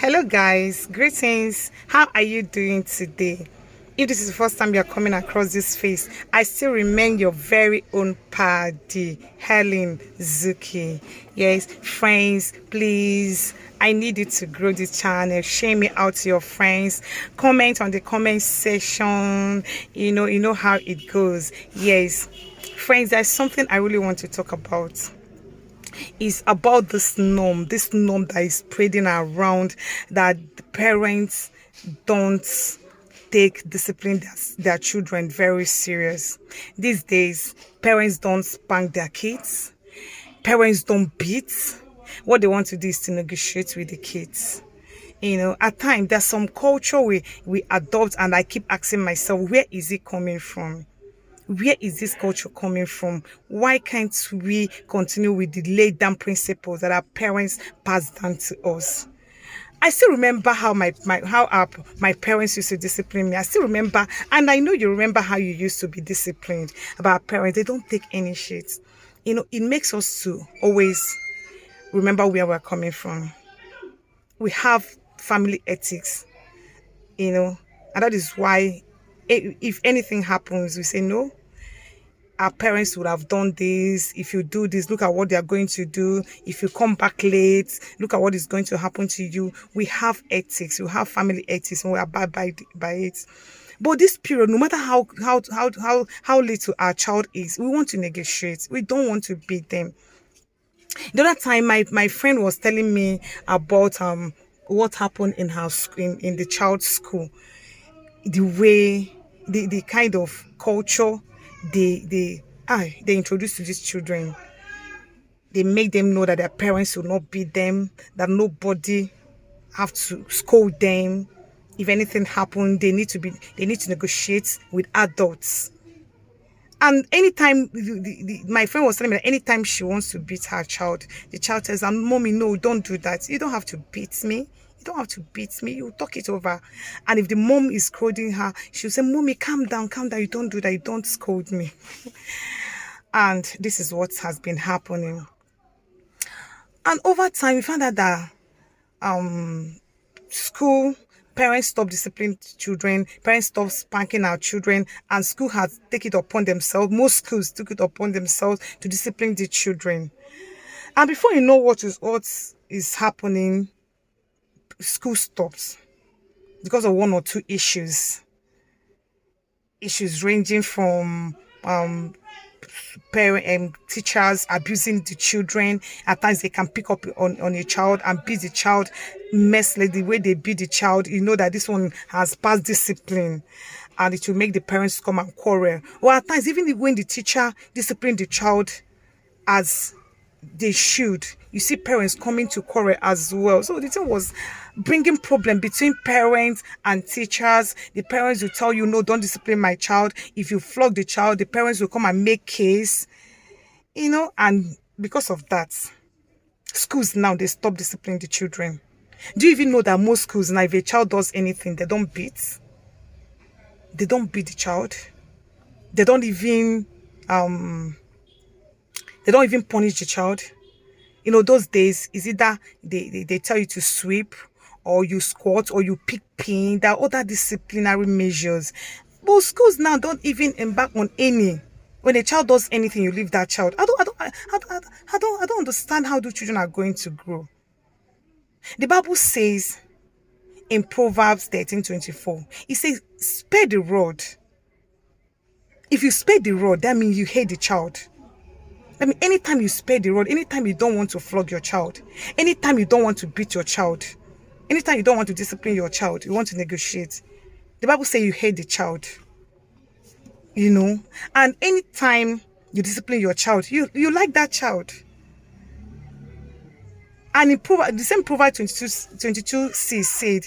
Hello guys, greetings. How are you doing today? If this is the first time you're coming across this face, I still remain your very own paddy, Helen Zuki. Yes, friends, please, I need you to grow this channel. Share me out to your friends. Comment on the comment section. You know how it goes. Yes, friends, there's something I really want to talk about. Is about this norm that is spreading around, that parents don't take discipline their children very serious. These days, parents don't spank their kids, parents don't beat. What they want to do is to negotiate with the kids. At times there's some culture we adopt, and I keep asking myself, where is it coming from? Where is this culture coming from? Why can't we continue with the laid down principles that our parents passed down to us? I still remember how my parents used to discipline me. I still remember, and I know you remember how you used to be disciplined about our parents. They don't take any shit. It makes us to always remember where we're coming from. We have family ethics, and that is why if anything happens, we say no. Our parents would have done this. If you do this, look at what they are going to do. If you come back late, look at what is going to happen to you. We have ethics. We have family ethics, and we abide by it. But this period, no matter how little our child is, we want to negotiate. We don't want to beat them. The other time, my friend was telling me about what happened in her in the child's school. The way, the kind of culture they introduce to these children. They make them know that their parents will not beat them, that nobody have to scold them. If anything happens, they need to negotiate with adults. And anytime my friend was telling me that anytime she wants to beat her child, the child tells her, "Mommy, no, don't do that. You don't have to beat me. You don't have to beat me. You talk it over." And if the mom is scolding her, she'll say, "Mommy, calm down, calm down. You don't do that. You don't scold me." And this is what has been happening. And over time, we found out that school parents stop disciplining children, parents stop spanking our children, and school has taken it upon themselves. Most schools took it upon themselves to discipline the children. And before you know what is happening, school stops because of one or two issues ranging from teachers abusing the children. At times they can pick up on a child and beat the child mercilessly. The way they beat the child, you know that this one has passed discipline, and it will make the parents come and quarrel. Or at times, even when the teacher disciplined the child as they should, you see parents coming to quarrel as well. So the thing was bringing problem between parents and teachers. The parents will tell you, "No, don't discipline my child." If you flog the child, the parents will come and make case, and because of that, schools now, they stop disciplining the children. Do you even know that most schools now, if a child does anything, they don't beat the child. They don't even punish the child. Those days, is either they tell you to sweep, or you squat, or you pick pin. There are other disciplinary measures. But schools now don't even embark on any. When a child does anything, you leave that child. I don't understand how the children are going to grow. The Bible says in Proverbs 13:24, it says, "Spare the rod." If you spare the rod, that means you hate the child. I mean, anytime you spare the rod, anytime you don't want to flog your child, anytime you don't want to beat your child, anytime you don't want to discipline your child, you want to negotiate, the Bible says you hate the child. And anytime you discipline your child, you like that child. And in the same Proverbs 22:6 said,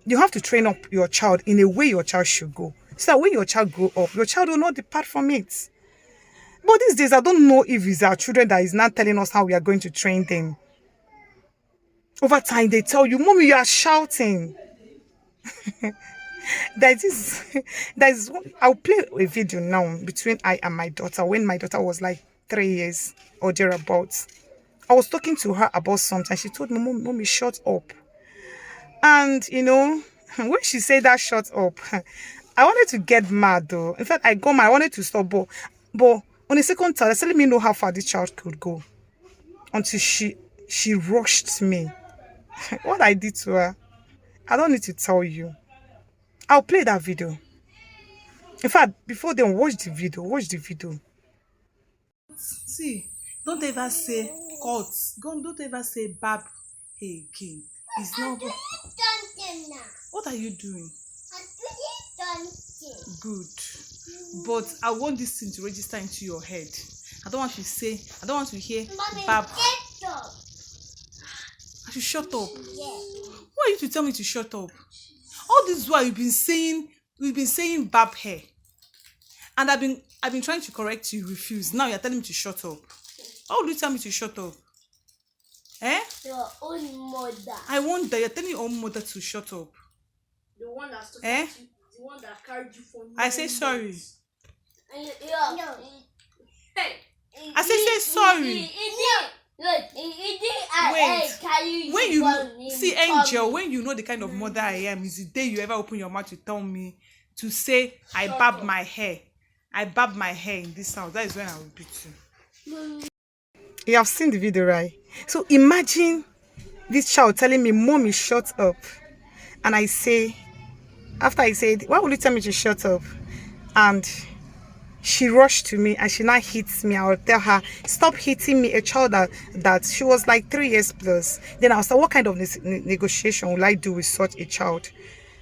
you have to train up your child in a way your child should go, so that when your child grow up, your child will not depart from it. But these days, I don't know if it's our children that is not telling us how we are going to train them. Over time, they tell you, "Mommy, you are shouting." I'll play a video now between I and my daughter, when my daughter was like 3 years or thereabouts. I was talking to her about something. She told me, "Mommy, shut up." And when she said that shut up, I wanted to get mad though. In fact, I got mad. I wanted to stop, but on the second time, that's letting me know how far this child could go. Until she rushed me. What I did to her, I don't need to tell you. I'll play that video. In fact, before then, watch the video. Watch the video. See, don't ever say cut. Don't ever say bab again. It's not. What are you doing? Good. But I want this thing to register into your head. I don't want you to say, I don't want to hear bab. I should shut up. Why are you to tell me to shut up? All this while we've been saying bab hair. And I've been trying to correct you, refuse. Now you're telling me to shut up. How would you tell me to shut up? Eh? Your own mother. I want that you're telling your own mother to shut up. The one that's Eh? the one that carried you for I say sorry. Yeah. Hey. I say sorry. Wait. When you see Angel, when you know the kind of mother I am, is the day you ever open your mouth to tell me to say I barb my hair. I barb my hair in this house. That is when I will beat you. You have seen the video, right? So imagine this child telling me, "Mommy, shut up." And I say, after I said, "Why would you tell me to shut up?" And she rushed to me and she now hits me. I will tell her, "Stop hitting me." A child that she was like 3 years plus. Then I was like, what kind of negotiation will I do with such a child?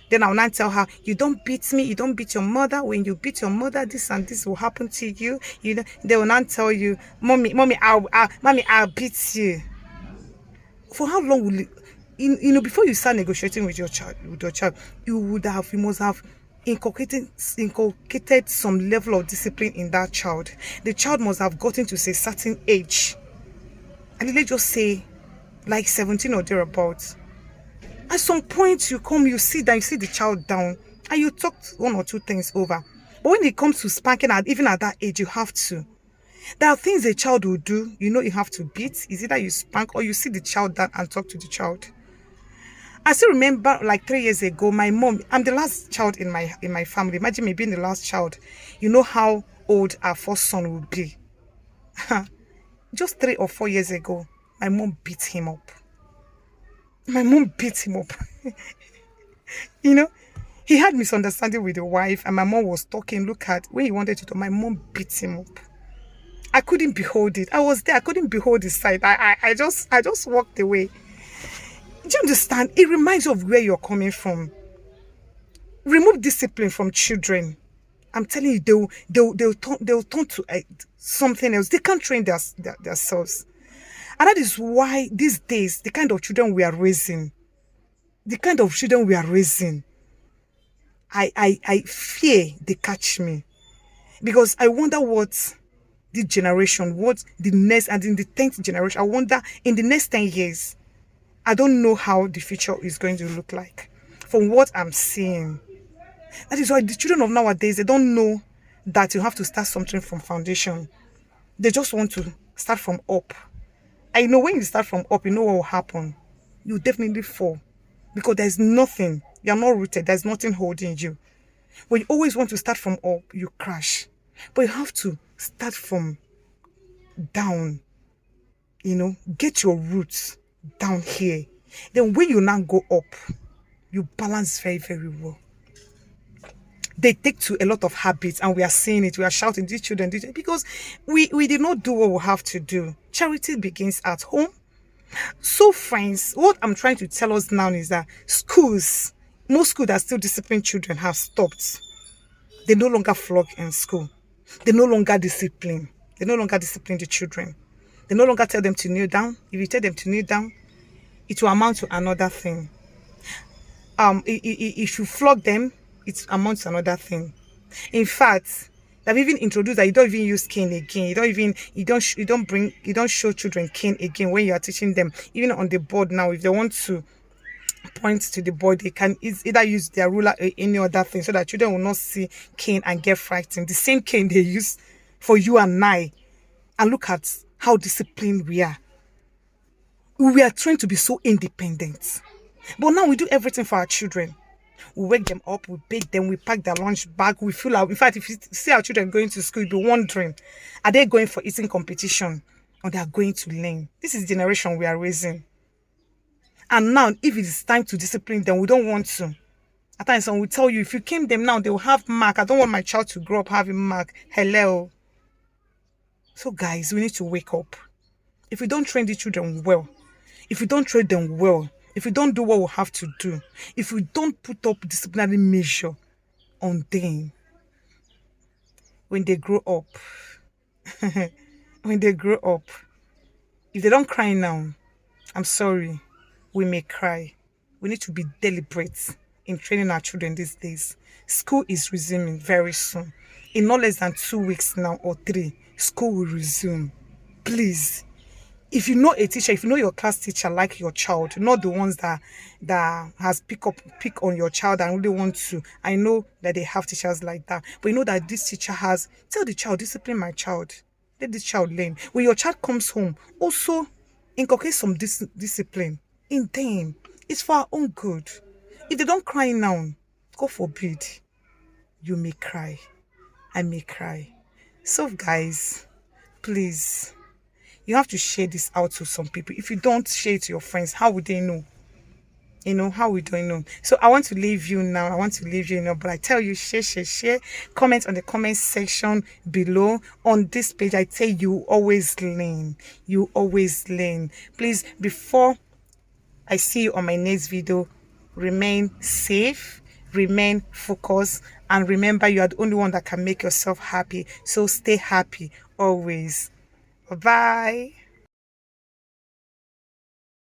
Then I will not tell her, "You don't beat me, you don't beat your mother. When you beat your mother, this and this will happen to you." They will not tell you, mommy, I'll beat you. For how long will it, before you start negotiating with your child, you must have inculcated some level of discipline in that child. The child must have gotten to a certain age. And let's just say like 17 or thereabouts. At some point, you see the child down, and you talk one or two things over. But when it comes to spanking, even at that age, you have to. There are things a child will do, you have to beat. Is either you spank or you see the child down and talk to the child. I still remember like 3 years ago, my mom, I'm the last child in my family. Imagine me being the last child. You know how old our first son will be. Just 3 or 4 years ago, my mom beat him up. My mom beat him up. He had misunderstanding with the wife, and my mom was talking. Look at when he wanted to talk, my mom beat him up. I couldn't behold it. I was there. I couldn't behold his side. I just walked away. Do you understand? It reminds you of where you're coming from. Remove discipline from children. I'm telling you, they'll turn to something else. They can't train themselves. And that is why these days, the kind of children we are raising, I fear they catch me. Because I wonder what this generation, what the next, and in the 10th generation, I wonder in the next 10 years, I don't know how the future is going to look like. From what I'm seeing. That is why the children of nowadays, they don't know that you have to start something from foundation. They just want to start from up. I know when you start from up, you know what will happen. You definitely fall. Because there's nothing. You're not rooted. There's nothing holding you. When you always want to start from up, you crash. But you have to start from down. Get your roots down here. Then when you now go up, you balance very, very well. They take to a lot of habits, and we are seeing it. We are shouting, these children, because we did not do what we have to do. Charity begins at home. So friends, what I'm trying to tell us now is that most schools that still discipline children have stopped. They no longer flog in school. They no longer discipline. They no longer discipline the children. They no longer tell them to kneel down. If you tell them to kneel down, it will amount to another thing. If you flog them, it amounts to another thing. In fact, they've even introduced that you don't even use cane again. You don't show children cane again when you are teaching them. Even on the board now, if they want to point to the board, they can either use their ruler or any other thing, so that children will not see cane and get frightened. The same cane they use for you and I. And look at how disciplined we are. We are trained to be so independent. But now we do everything for our children. We wake them up, we bake them, we pack their lunch bag, we fill out. In fact, if you see our children going to school, you'll be wondering, are they going for eating competition or they are going to learn? This is the generation we are raising. And now, if it is time to discipline them, we don't want to. At times, someone will tell you, if you cane them now, they will have mark. I don't want my child to grow up having mark. Hello. So guys, we need to wake up. If we don't train the children well, if we don't train them well, if we don't do what we have to do, if we don't put up disciplinary measure on them, when they grow up, when they grow up, if they don't cry now, I'm sorry, we may cry. We need to be deliberate in training our children these days. School is resuming very soon. In no less than 2 weeks now or 3, school will resume. Please, if you know a teacher, if you know your class teacher like your child, not the ones that has pick on your child and really want to. I know that they have teachers like that, but you know that this teacher has, tell the child, discipline my child. Let this child learn. When your child comes home, also inculcate some discipline in them. It's for our own good. If they don't cry now, God forbid, you may cry. I may cry. So guys, please, you have to share this out to some people. If you don't share it to your friends, how would they know? You know, how would they know? So I want to leave you now. But I tell you, share. Comment on the comment section below. On this page, I tell you always learn. You always learn. Please, before I see you on my next video, remain safe, remain focused, and remember you are the only one that can make yourself happy. So stay happy always. Bye.